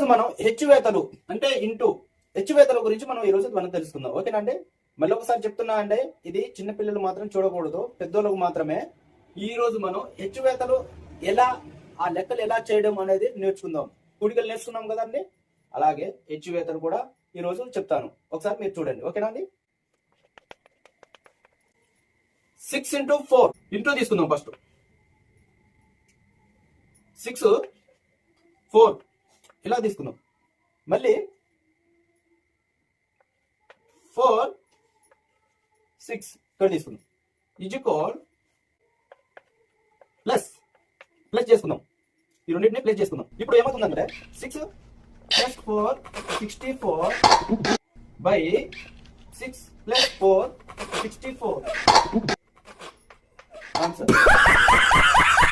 రోజు మనం హెచ్చువేతలు అంటే ఇంటూ హెచ్చువేతల గురించి మనం తెలుసుకుందాం. ఓకేనా అండి? మళ్ళీ ఒకసారి చెప్తున్నా అంటే ఇది చిన్న పిల్లలు మాత్రం చూడకూడదు, పెద్దోళ్ళకు మాత్రమే. ఈ రోజు మనం హెచ్చువేతలు ఎలా, ఆ లెక్కలు ఎలా చేయడం అనేది నేర్చుకుందాం. కూడికలు నేర్చుకున్నాం కదండి, అలాగే హెచ్చువేతలు కూడా ఈ రోజు చెప్తాను. ఒకసారి మీరు చూడండి. ఓకేనా అండి? 6 into 4 ఇంటూ తీసుకుందాం. ఫస్ట్ 6 4 ఇలా తీసుకుందాం. మళ్ళీ 4 6 ఇక్కడ తీసుకుందాం. ఈక్వల్ ప్లస్ చేసుకుందాం. ఈ రెండింటిని ప్లస్ చేసుకుందాం. ఇప్పుడు ఏమవుతుందంటే 6 + 4 64 బై 6 + 4 64 ఆన్సర్.